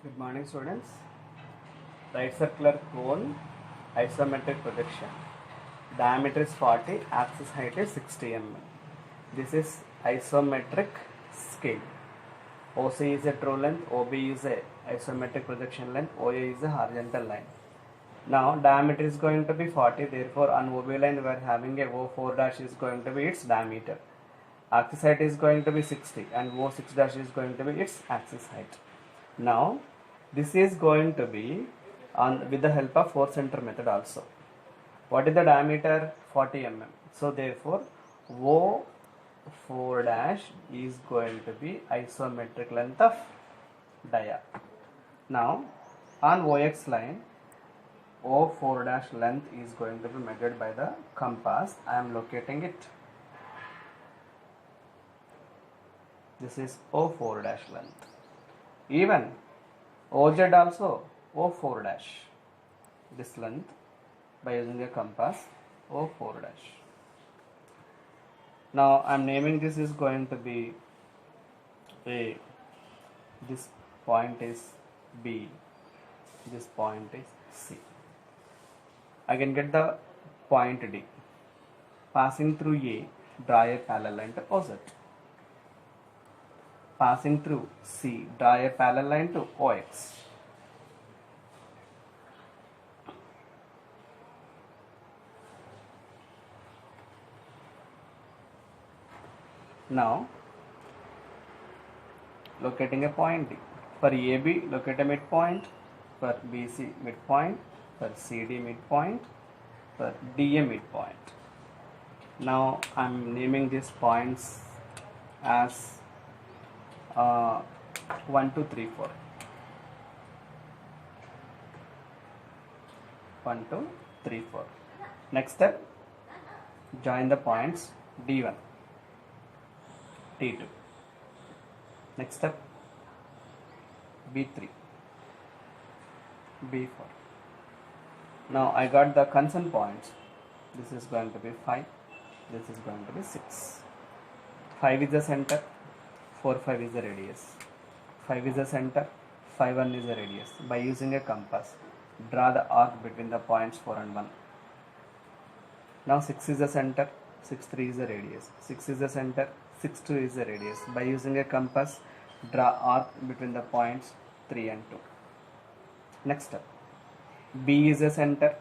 Good morning, students. Right circular cone, isometric projection. Diameter is 40, axis height is 60 mm. This is isometric scale. OC is a true length, OB is a isometric projection length, OA is a horizontal line. Now diameter is going to be 40, therefore on OB line we are having a O4 dash is going to be its diameter. Axis height is going to be 60 and O6 dash is going to be its axis height. Now this is going to be on with the help of 4 center method also. What is the diameter? 40 mm. So therefore O4 dash is going to be isometric length of dia. Now on OX line O4 dash length is going to be measured by the compass. I am locating it. This is O4 dash length. Even OZ also O4 dash. This length by using a compass O4 dash. Now I am naming this is going to be A. This point is B. This point is C. I can get the point D. Passing through A, draw a parallel line to OZ. Passing through C, draw a parallel line to OX. Now, locating a point D. For AB, locate a midpoint. For BC, midpoint. For CD, midpoint. For DA, midpoint. Now, I am naming these points as 1, 2, 3, 4. 1, 2, 3, 4. Next step, join the points D1, T2. Next step, B3, B4. Now I got the concern points. This is going to be 5. This is going to be 6. 5 is the center. 4, 5 is the radius. 5 is the center. 5, 1 is the radius. By using a compass, draw the arc between the points 4 and 1. Now 6 is the center. 6, 3 is the radius. 6 is the center. 6, 2 is the radius. By using a compass, draw arc between the points 3 and 2. Next step. B is the center.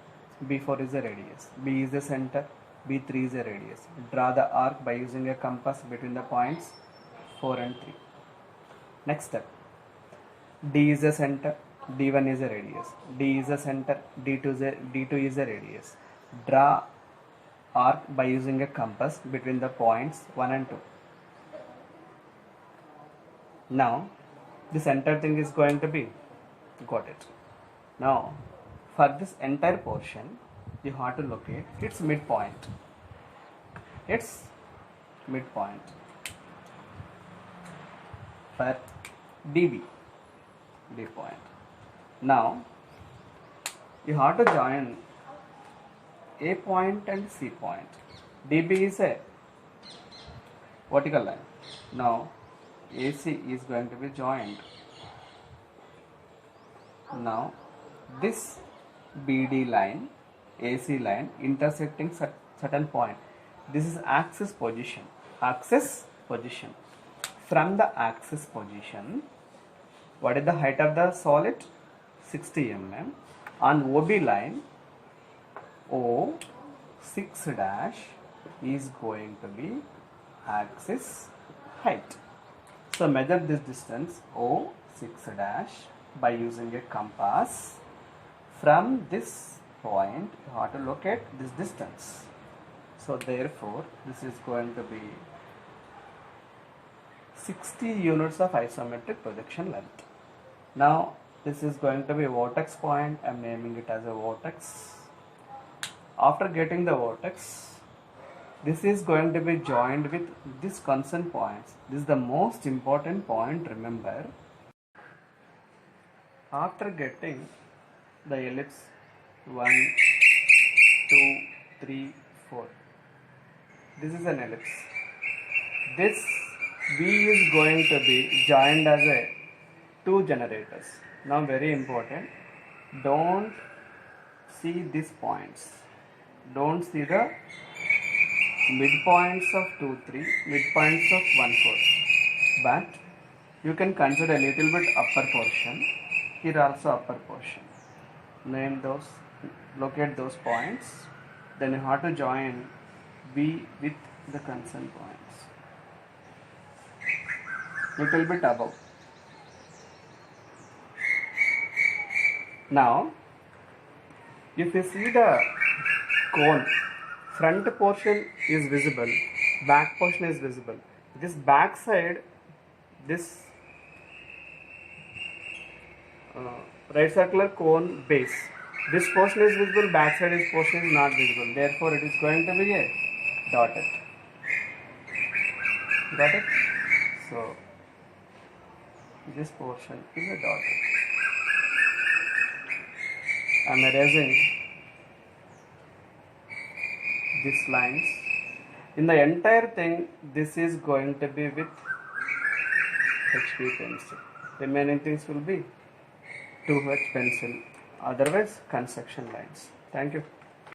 B4 is the radius. B is the center. B3 is the radius. Draw the arc by using a compass between the points 4 and 3. Next step. D is the center. D1 is the radius. D is the center. D2 is the radius. Draw arc by using a compass between the points 1 and 2. Now this entire thing is going to be got it. Now for this entire portion you have to locate its midpoint. Its midpoint for DB, D point. Now you have to join A point and C point. DB is a vertical line. Now AC is going to be joined. Now this BD line, AC line intersecting certain point. This is axis position. Axis position. From the axis position, what is the height of the solid? 60 mm. On OB line, O6 dash is going to be axis height. So measure this distance O6 dash by using a compass. From this point, you have to locate this distance. So therefore, this is going to be 60 units of isometric projection length. Now this is going to be a vertex point. I am naming it as a vertex. After getting the vertex, this is going to be joined with this concern points. This is the most important point, remember. After getting the ellipse 1, 2, 3, 4. This is an ellipse. This B is going to be joined as a 2 generators. Now very important, don't see these points. Don't see the midpoints of 2, 3, midpoints of 1, 4. But you can consider a little bit upper portion. Here also upper portion. Name those, locate those points. Then you have to join B with the concern points. Little bit above. Now, if you see the cone, front portion is visible, back portion is visible. This back side, this right circular cone base, this portion is visible, back side portion is not visible. Therefore, it is going to be a dotted. Got it? So, this portion is a dotted. I am erasing these lines. In the entire thing, this is going to be with HB pencil. Remaining things will be 2H pencil. Otherwise, construction lines. Thank you.